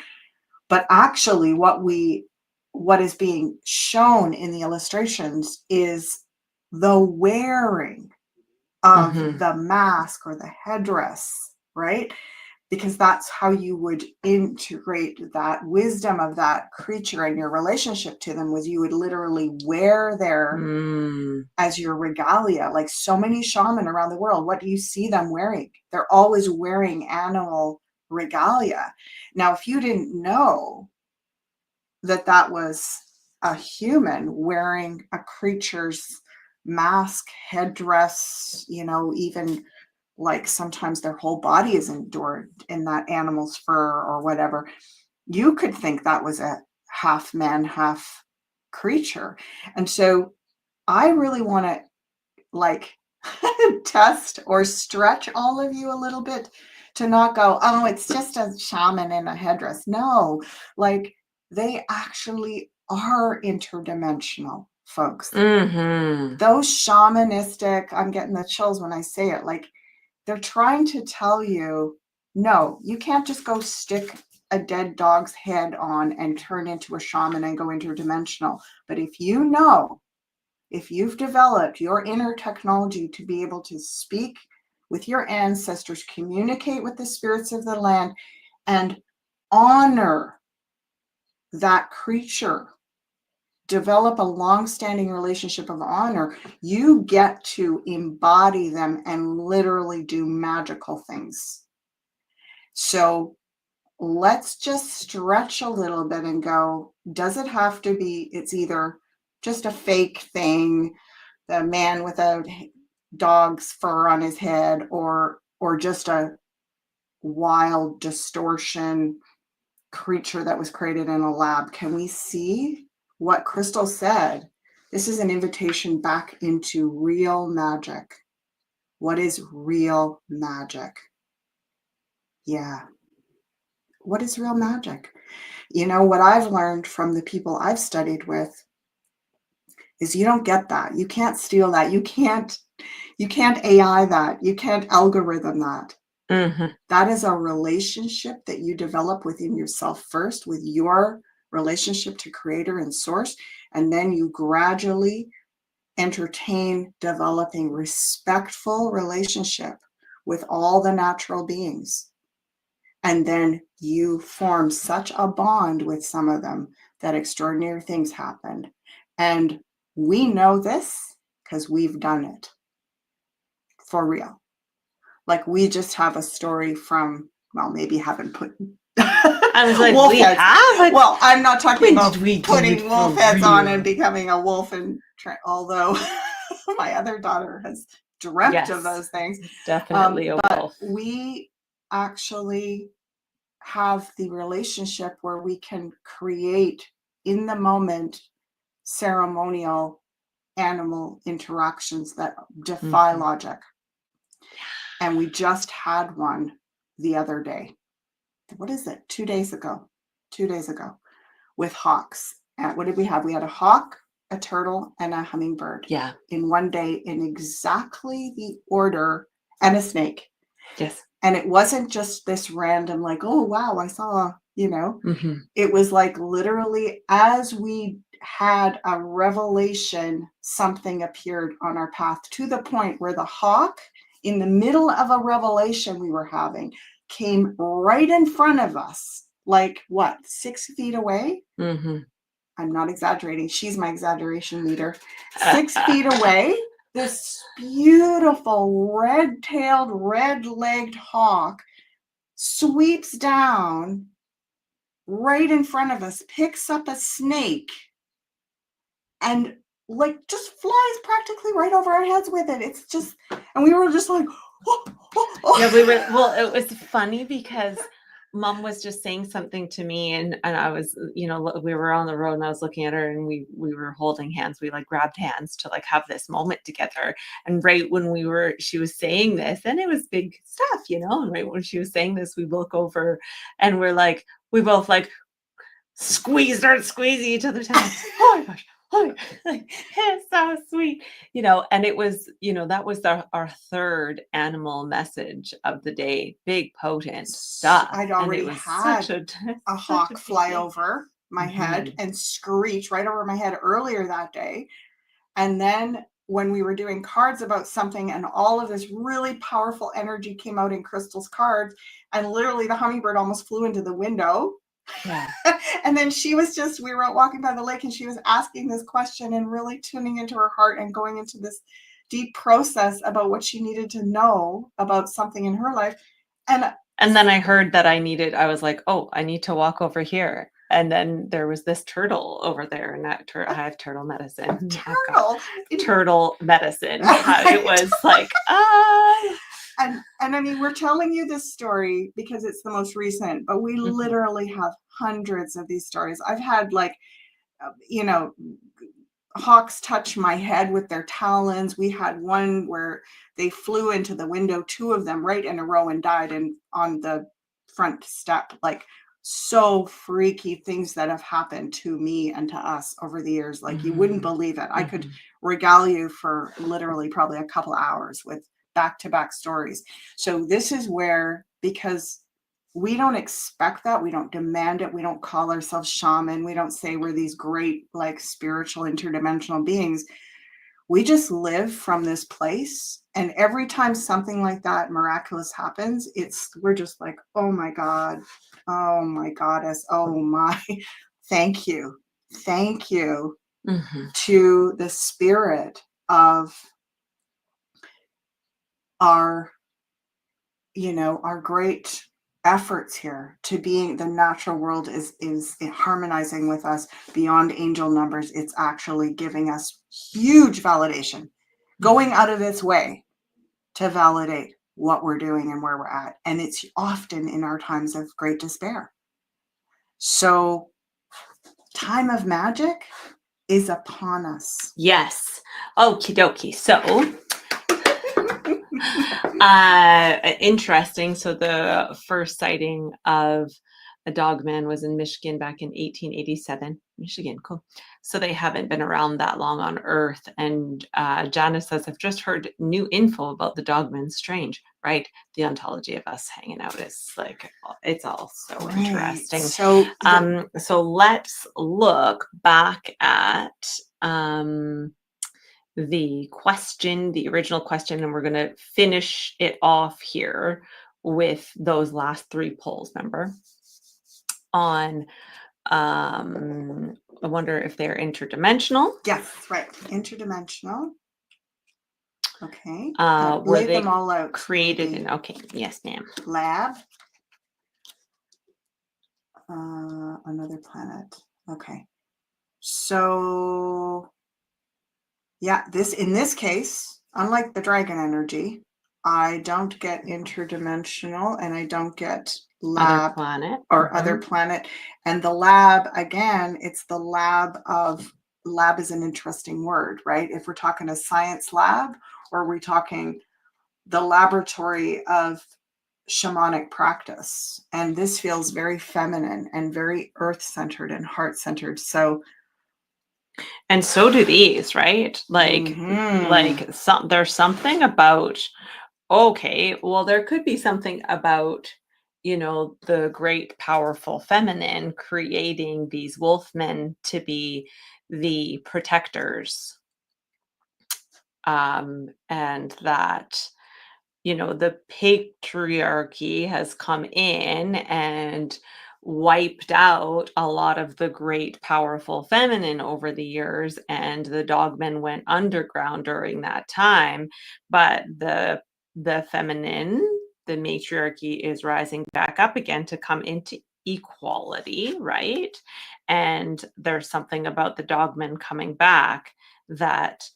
But actually, what we what is being shown in the illustrations is the wearing of Mhm. the mask or the headdress, right? Because that's how you would integrate that wisdom of that creature and your relationship to them, was you would literally wear their Mm. as your regalia. Like so many shaman around the world, what do you see them wearing? They're always wearing animal regalia. Now, if you didn't know that that was a human wearing a creature's mask, headdress, even like sometimes their whole body is endured in that animal's fur or whatever, you could think that was a half man, half creature. And so I really want to like test or stretch all of you a little bit to not go, oh, it's just a shaman in a headdress. No, like they actually are interdimensional, folks. Mhm. Those shamanistic, I'm getting the chills when I say it, like they're trying to tell you, no, you can't just go stick a dead dog's head on and turn into a shaman and go interdimensional. But if you've developed your inner technology to be able to speak with your ancestors, communicate with the spirits of the land, and honor that creature, develop a long-standing relationship of honor, you get to embody them and literally do magical things. So let's just stretch a little bit and go, does it have to be, it's either just a fake thing, the man with a dog's fur on his head, or just a wild distortion creature that was created in a lab? Can we see what Crystal said? This is an invitation back into real magic. What is real magic? Yeah. What is real magic? What I've learned from the people I've studied with is you don't get that. You can't steal that. You can't AI that. You can't algorithm that. Mhm. That is a relationship that you develop within yourself first, with your relationship to creator and source, and then you gradually entertain developing respectful relationship with all the natural beings. And then you form such a bond with some of them that extraordinary things happen. And we know this because we've done it for real. Like we just have a story from, well, maybe haven't put I was like, wolf we heads. have it. Well, I'm not talking When about did we do putting it wolf for heads on and real? becoming a wolf, and although my other daughter has dreamt of Yes, those things, definitely a but wolf. we actually have the relationship where we can create in the moment ceremonial animal interactions that defy logic. And we just had one the other day. What is it? 2 days ago. 2 days ago with hawks. And what did we have? We had a hawk, a turtle, and a hummingbird Yeah. in one day in exactly the order, and a snake. Yes. And it wasn't just this random, like, oh, wow, I saw, Mhm. it was like literally as we had a revelation, something appeared on our path, to the point where the hawk, in the middle of a revelation we were having, came right in front of us, like what, 6 feet away? Mhm. I'm not exaggerating. She's my exaggeration leader. 6 feet away, this beautiful red-tailed, red-legged hawk sweeps down right in front of us, picks up a snake, and like just flies practically right over our heads with it. It's just, and we were just like, oh, oh, oh. Yeah, we were. Well, it was funny because Mom was just saying something to me, and I was, we were on the road, and I was looking at her, and we were holding hands. We like grabbed hands to like have this moment together. And right when she was saying this, and it was big stuff, And right when she was saying this, we look over, and we both like start squeezing each other's hands. Oh my gosh. Oh, it's so sweet, and it was, that was our third animal message of the day, big potent stuff. I'd And it already was had such a such a hawk big fly thing. over my head and screech right over my head earlier that day. And then when we were doing cards about something and all of this really powerful energy came out in Crystal's cards, and literally the hummingbird almost flew into the window. Yeah. And then she was just, we were out walking by the lake and she was asking this question and really tuning into her heart and going into this deep process about what she needed to know about something in her life. And then I heard that I was like, oh, I need to walk over here. And then there was this turtle over there, and that I have turtle medicine. Turtle medicine. It was like, And I mean, we're telling you this story because it's the most recent, but we literally have hundreds of these stories. I've had hawks touch my head with their talons. We had one where they flew into the window, 2 of them right in a row, and died on the front step. Like, so freaky things that have happened to me and to us over the years. Like, you wouldn't believe it. I could regale you for literally probably a couple hours with back-to-back stories. So this is where, because we don't expect that, we don't demand it, we don't call ourselves shaman, we don't say we're these great like spiritual interdimensional beings. We just live from this place, and every time something like that miraculous happens, we're just like, oh my God, oh my goddess, oh my, thank you to the spirit of our great efforts here, to being the natural world is harmonizing with us beyond angel numbers. It's actually giving us huge validation, going out of its way to validate what we're doing and where we're at. And it's often in our times of great despair. So time of magic is upon us. Yes. Okie dokie. So interesting. So the first sighting of a dogman was in Michigan back in 1887. Michigan, cool. So they haven't been around that long on Earth. And Janice says, I've just heard new info about the dogmen. Strange, right? The ontology of us hanging out is like, it's all so interesting. So let's look back at the original question, and we're going to finish it off here with those last 3 polls, remember? On, I wonder if they're interdimensional. Yes, right. Interdimensional. Okay. Were Lay they them all out. created in, okay, yes, ma'am. Lab. Another planet. Okay. So yeah, in this case, unlike the dragon energy, I don't get interdimensional and I don't get lab Other planet. or other planet. And the lab, again, it's the lab is an interesting word, right? If we're talking a science lab, or are we talking the laboratory of shamanic practice? And this feels very feminine and very earth-centered and heart-centered. And so do these, right? Like there's something about, okay, well, there could be something about, the great powerful feminine creating these wolfmen to be the protectors, and that the patriarchy has come in and wiped out a lot of the great powerful feminine over the years, and the dogmen went underground during that time. But the feminine, the matriarchy, is rising back up again to come into equality, right? And there's something about the dogmen coming back that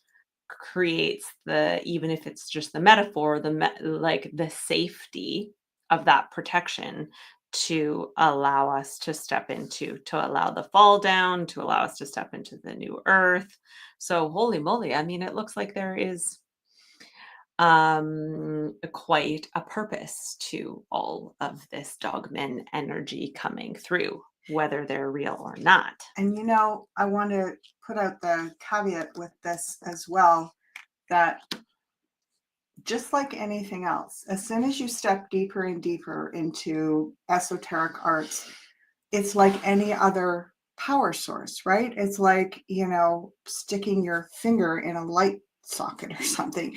creates even if it's just the metaphor, the safety of that protection, to allow us to allow the fall down, to allow us to step into the new earth. So holy moly, I mean, it looks like there is quite a purpose to all of this dogmen energy coming through, whether they're real or not. And I want to put out the caveat with this as well, that just like anything else, as soon as you step deeper and deeper into esoteric arts, it's like any other power source, right? It's like, sticking your finger in a light socket or something.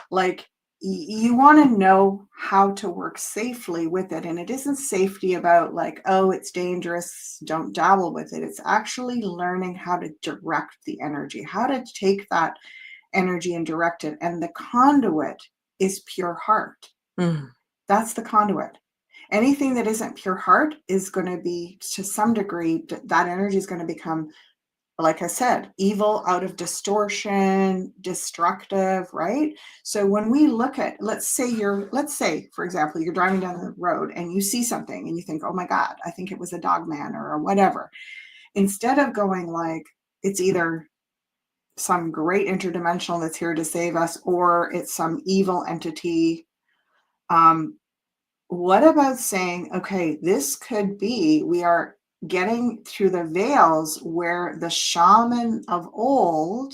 Like, you want to know how to work safely with it. And it isn't safety about like, oh, it's dangerous, don't dabble with it. It's actually learning how to direct the energy, how to take that energy and direct it. And the conduit is pure heart. That's the conduit. Anything that isn't pure heart is going to be, to some degree, that energy is going to become, like I said, evil, out of distortion, destructive, right? So when we look at, let's say, for example, you're driving down the road and you see something and you think, oh my God, I think it was a dogman or whatever. Instead of going like, it's either some great interdimensional that's here to save us, or it's some evil entity. What about saying, okay, this could be, we are getting through the veils where the shaman of old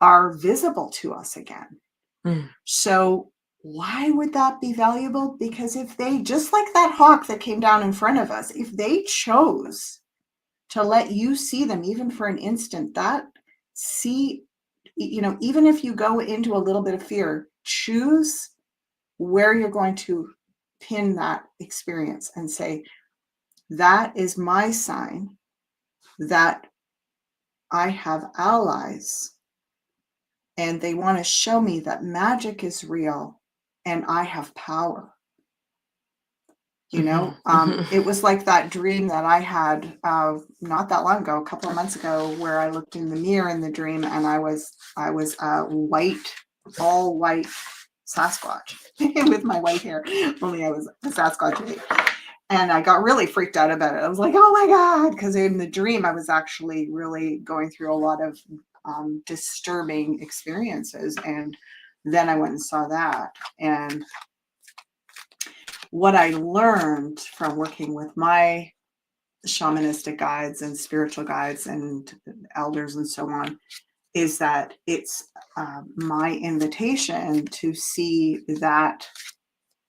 are visible to us again. So why would that be valuable? Because if they, just like that hawk that came down in front of us, if they chose to let you see them even for an instant, even if you go into a little bit of fear, choose where you're going to pin that experience and say, that is my sign that I have allies and they want to show me that magic is real and I have power. It was like that dream that I had not that long ago, a couple of months ago, where I looked in the mirror in the dream and I was all white Sasquatch with my white hair. Only I was a Sasquatch. And I got really freaked out about it. I was like, oh my God, because in the dream, I was actually really going through a lot of disturbing experiences. And then I went and saw that. And what I learned from working with my shamanistic guides and spiritual guides and elders and so on is that it's my invitation to see that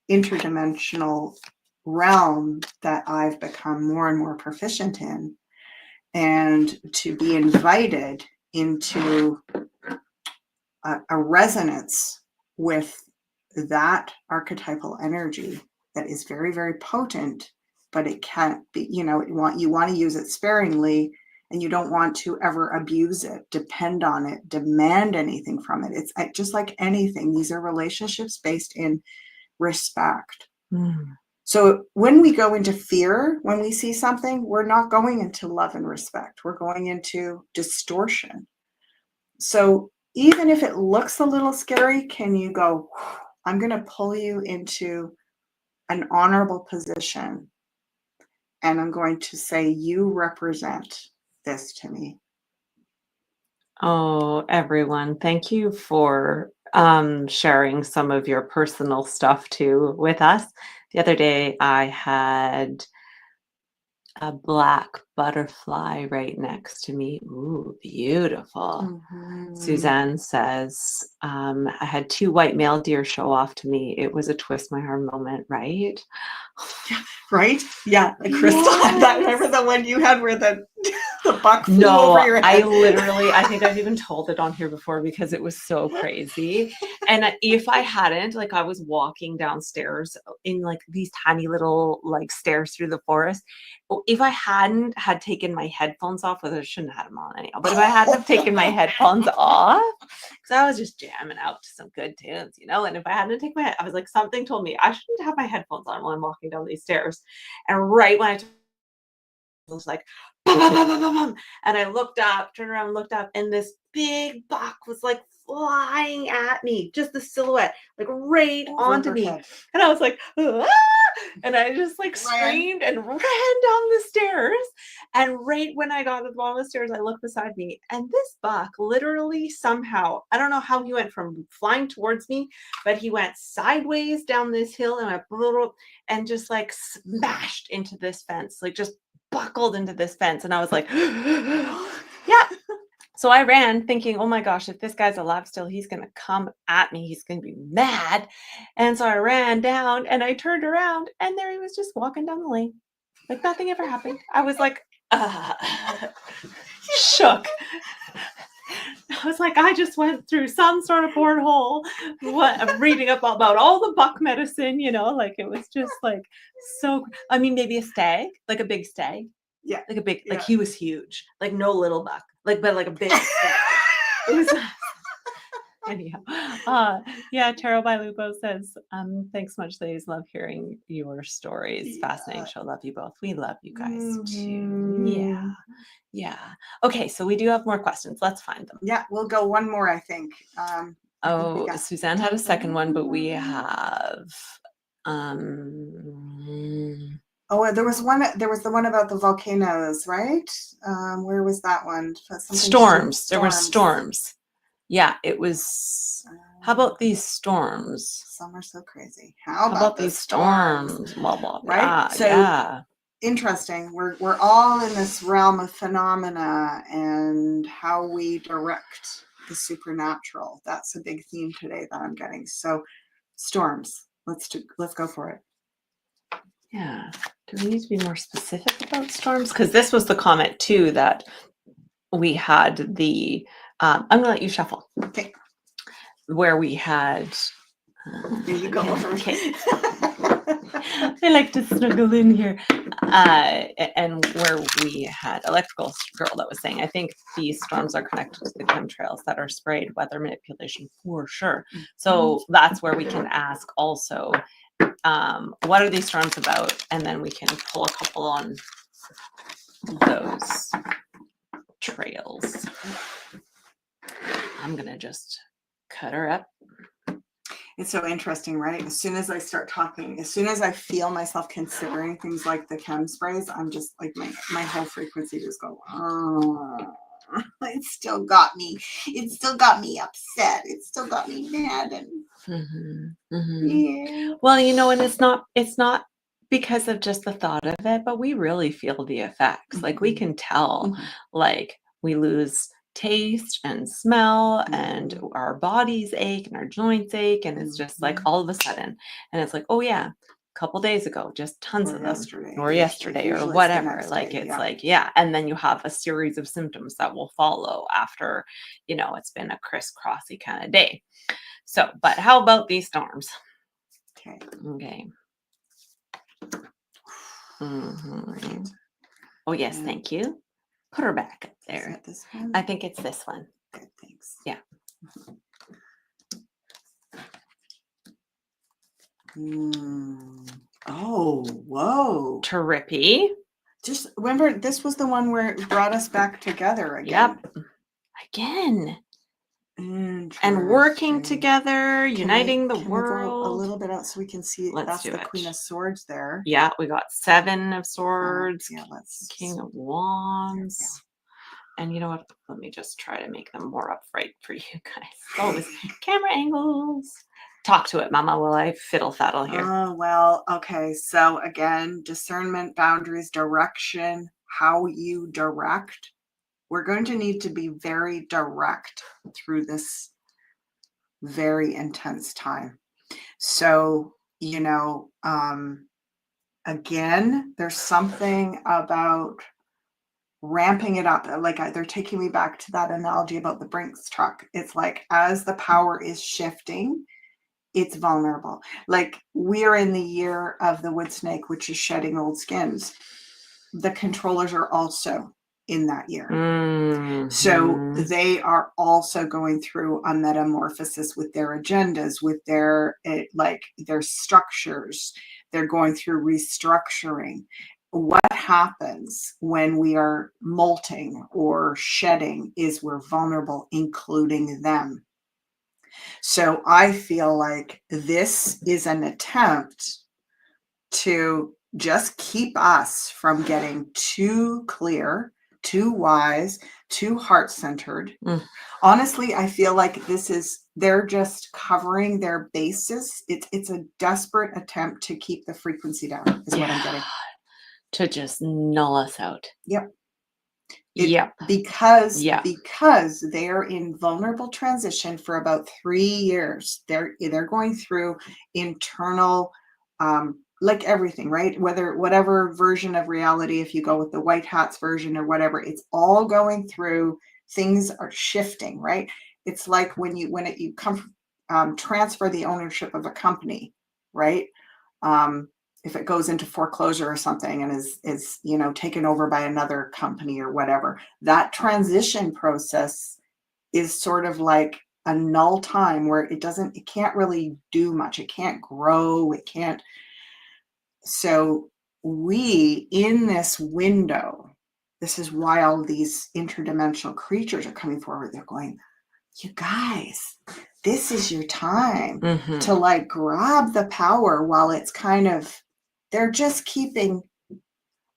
interdimensional realm that I've become more and more proficient in, and to be invited into a resonance with that archetypal energy that is very, very potent, but it can't be, you want to use it sparingly, and you don't want to ever abuse it, depend on it, demand anything from it. It's just like anything. These are relationships based in respect. So when we go into fear, when we see something, we're not going into love and respect. We're going into distortion. So even if it looks a little scary, can you go, I'm going to pull you into an honorable position, and I'm going to say, you represent this to me. Oh, everyone, thank you for sharing some of your personal stuff too with us. The other day, I had a black butterfly right next to me. Ooh, beautiful. Suzanne says, I had 2 white male deer show off to me. It was a twist my arm moment, right? Yeah, right? Yeah, the crystal. Yes. Remember the one you had where the buck flew over your head? I think I've even told it on here before because it was so crazy. And if I hadn't, like, I was walking downstairs in like these tiny little like stairs through the forest. If I hadn't had taken my headphones off, well, I shouldn't have had them on anyhow, but if I hadn't have taken my headphones off, because I was just jamming out to some good tunes, and if I hadn't taken I was like, something told me I shouldn't have my headphones on while I'm walking down these stairs. And right when I was like, bum, bum, bum, bum, bum, bum. And I turned around, looked up, and this big buck was like flying at me, just the silhouette, like right onto me. And I was like, ah! And I just like screamed and ran down the stairs. And right when I got to the bottom of the stairs, I looked beside me, and this buck literally somehow, I don't know how he went from flying towards me, but he went sideways down this hill and and just like smashed into this fence, like just buckled into this fence. And I was like, yeah. So I ran thinking, oh my gosh, if this guy's alive still, he's going to come at me. He's going to be mad. And so I ran down and I turned around and there he was just walking down the lane. Like nothing ever happened. I was like, shook. I was like, I just went through some sort of porthole. What I'm reading up about all the buck medicine, like it was just like so. I mean, maybe a stag, like a big stag. Yeah. Like a big, like Yeah. he was huge, like no little buck, but like a big stag. It was anyhow. Yeah, Tarot by Lupo says, thanks much, ladies. Love hearing your stories. Yeah. Fascinating show. Love you both. We love you guys too. Mhm. Yeah. Okay, so we do have more questions. Let's find them. Yeah, we'll go one more, I think. Oh, got- Suzanne had a second one, but we have Oh, there was one. There was the one about the volcanoes, right? Where was that one? Something storms. There were storms. Yeah, it was. How about these storms? Some are so crazy. How about the these storms? Blah, blah, blah. Right? So yeah. Interesting. We're all in this realm of phenomena and how we direct the supernatural. That's a big theme today that I'm getting. So storms. Let's go for it. Yeah. Do we need to be more specific about storms? Because this was the comment too that we had the I'm gonna let you shuffle. Okay. Where we had Here you go. Okay. I like to snuggle in here. And where we had Electrical Girl that was saying, I think these storms are connected to the chemtrails that are sprayed, weather manipulation for sure. So that's where we can ask also, what are these storms about? And then we can pull a couple on those trails. I'm gonna just cut her up. It's so interesting, right? As soon as I start talking, as soon as I feel myself considering things like the chem sprays, I'm just like my whole frequency just go, oh, it still got me. It still got me upset. It still got me mad. And yeah. Well, and it's not because of just the thought of it, but we really feel the effects. Like we can tell, like we lose taste and smell and our bodies ache and our joints ache, and it's just like all of a sudden, and it's like, oh yeah, a couple days ago, just tons of them, or yesterday or whatever, like it's like, yeah, and then you have a series of symptoms that will follow after it's been a crisscrossy kind of day. So, but how about these storms? Okay. Oh yes, thank you. Put her back up there. Is that this one? I think it's this one. Good, thanks. Yeah. Oh, whoa. Trippy. Just remember, this was the one where it brought us back together again. Yep. Again. And working together, uniting the world. Go a little bit out so we can see. That's the Queen of Swords there. Yeah, we got 7 of Swords. Yeah, let's King of Wands. Yeah. And you know what? Let me just try to make them more upright for you guys. Oh, this camera angles. Talk to it, Mama, while I fiddle-faddle here. Oh, well, okay. So again, discernment, boundaries, direction, how you direct. We're going to need to be very direct through this very intense time. So, again, there's something about ramping it up. Like they're taking me back to that analogy about the Brinks truck. It's like as the power is shifting, it's vulnerable. Like we're in the year of the wood snake, which is shedding old skins. The controllers are also in that year. So they are also going through a metamorphosis with their agendas, with their structures. They're going through restructuring. What happens when we are molting or shedding is we're vulnerable, including them. So I feel like this is an attempt to just keep us from getting too clear, too wise, too heart-centered. Honestly, I feel like they're just covering their bases. It's a desperate attempt to keep the frequency down, is what I'm getting. To just null us out. Yep. Because they're in vulnerable transition for about 3 years. They're going through internal like everything, right? Whatever version of reality, if you go with the white hats version or whatever, it's all going through, things are shifting, right? It's like you come transfer the ownership of a company, right? If it goes into foreclosure or something and is taken over by another company or whatever, that transition process is sort of like a null time where it can't really do much. It can't grow. It can't. So we, in this window, this is why all these interdimensional creatures are coming forward. They're going, you guys, this is your time to like grab the power while it's kind of, they're just keeping.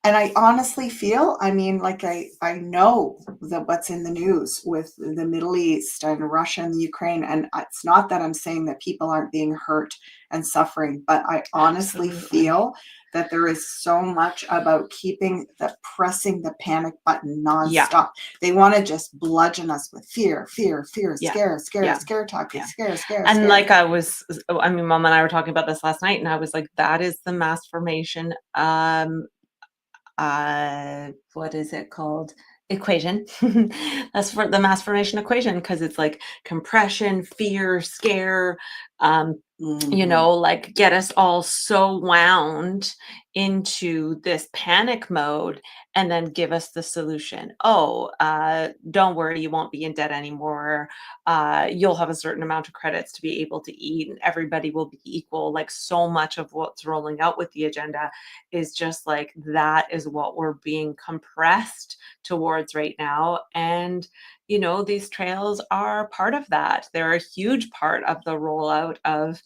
And I honestly feel, I mean, like I know that what's in the news with the Middle East and Russia and the Ukraine, and it's not that I'm saying that people aren't being hurt and suffering, but I honestly feel that there is so much about pressing the panic button nonstop. They want to just bludgeon us with fear, scare talk, scare. And like Mom and I were talking about this last night, and I was like, that is the mass formation what is it called, equation. That's for the mass formation equation, because it's like compression, fear, scare, like get us all so wound into this panic mode, and then give us the solution. Don't worry, you won't be in debt anymore. You'll have a certain amount of credits to be able to eat, and everybody will be equal. Like, so much of what's rolling out with the agenda is just like, that is what we're being compressed towards right now. And these trails are part of that. They're a huge part of the rollout of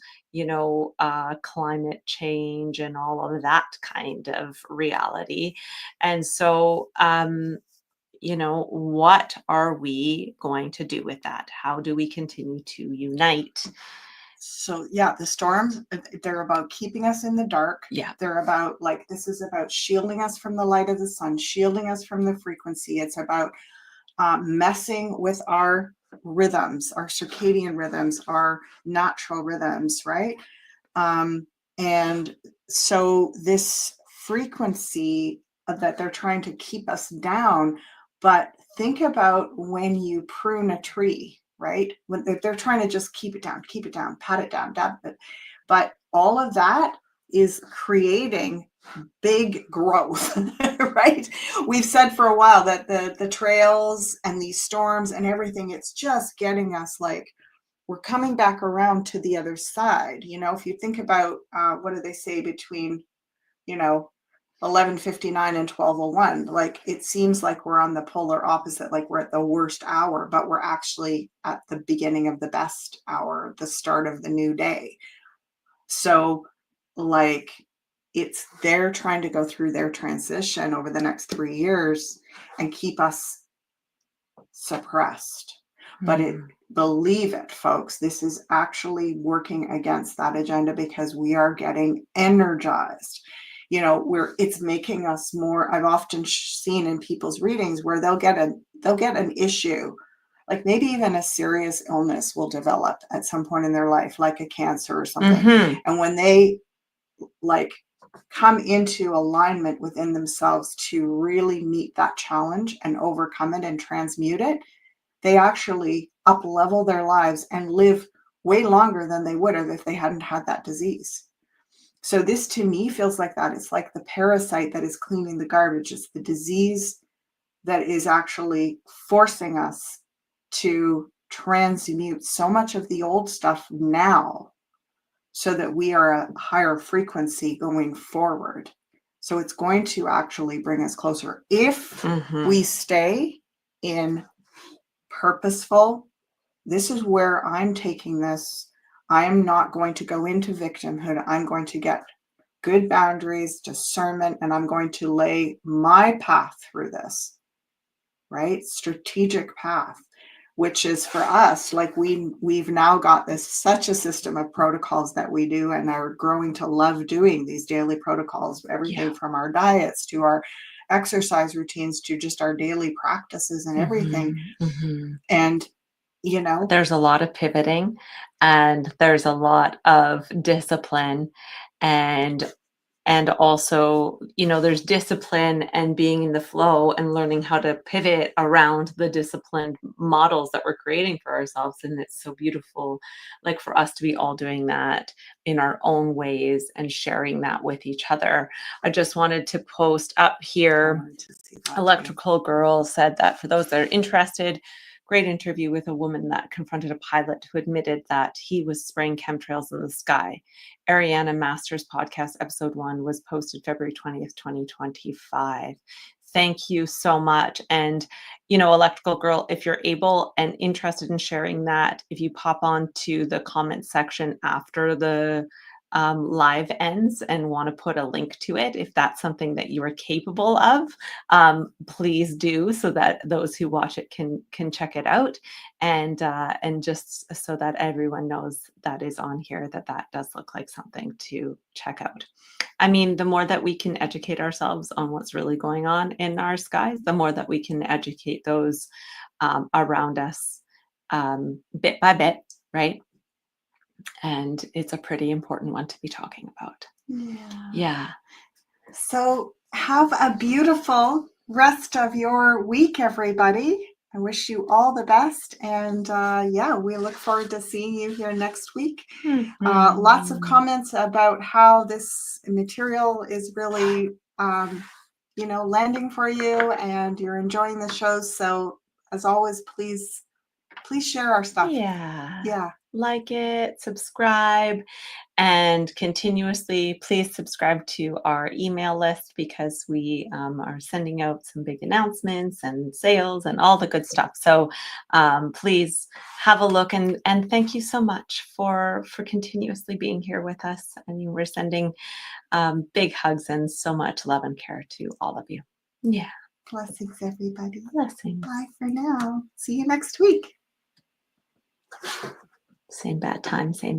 climate change and all of that kind of reality. And so what are we going to do with that? How do we continue to unite? So yeah, the storms, they're about keeping us in the dark. Yeah. They're about, like, this is about shielding us from the light of the sun, shielding us from the frequency. It's about messing with our rhythms, our circadian rhythms, our natural rhythms, right? And so this frequency that they're trying to keep us down, but think about when you prune a tree, right? When they're trying to just keep it down, pat it down, but all of that is creating big growth, right? We've said for a while that the trails and these storms and everything, it's just getting us like, we're coming back around to the other side. If you think about what do they say between 11:59 and 12:01, like, it seems like we're on the polar opposite, like we're at the worst hour, but we're actually at the beginning of the best hour, the start of the new day. So like, they're trying to go through their transition over the next 3 years and keep us suppressed. But believe it, folks, this is actually working against that agenda, because we are getting energized. It's making us more. I've often seen in people's readings where they'll get an issue, like maybe even a serious illness will develop at some point in their life, like a cancer or something. And when they like come into alignment within themselves to really meet that challenge and overcome it and transmute it, they actually up-level their lives and live way longer than they would have if they hadn't had that disease. So this, to me, feels like that. It's like the parasite that is cleaning the garbage. It's the disease that is actually forcing us to transmute so much of the old stuff now, so that we are a higher frequency going forward. So it's going to actually bring us closer if we stay in purposeful. This is where I'm taking this. I am not going to go into victimhood. I'm going to get good boundaries, discernment, and I'm going to lay my path through this, right? Strategic path, which is for us, like we've now got such a system of protocols that we do, and are growing to love doing these daily protocols, everything from our diets to our exercise routines to just our daily practices and everything. And there's a lot of pivoting, and there's a lot of discipline, and And also, there's discipline and being in the flow and learning how to pivot around the disciplined models that we're creating for ourselves. And it's so beautiful, like for us to be all doing that in our own ways and sharing that with each other. I just wanted to post up here. Electrical Girl said that for those that are interested, great interview with a woman that confronted a pilot who admitted that he was spraying chemtrails in the sky. Ariana Masters podcast episode 1 was posted February 20th, 2025. Thank you so much. And, Electrical Girl, if you're able and interested in sharing that, if you pop on to the comment section after the live ends and want to put a link to it, if that's something that you are capable of, please do, so that those who watch it can check it out, and just so that everyone knows that is on here, that does look like something to check out. I mean, the more that we can educate ourselves on what's really going on in our skies, the more that we can educate those around us, bit by bit, right? And it's a pretty important one to be talking about. Yeah. So have a beautiful rest of your week, everybody. I wish you all the best. And we look forward to seeing you here next week. Lots of comments about how this material is really, landing for you and you're enjoying the shows. So as always, please share our stuff. Yeah. Like it, subscribe, and continuously please subscribe to our email list, because we are sending out some big announcements and sales and all the good stuff. So please have a look, and thank you so much for continuously being here with us. I mean, we're sending big hugs and so much love and care to all of you. Yeah. Blessings, everybody. Blessings. Bye for now. See you next week. Same bad time, same bad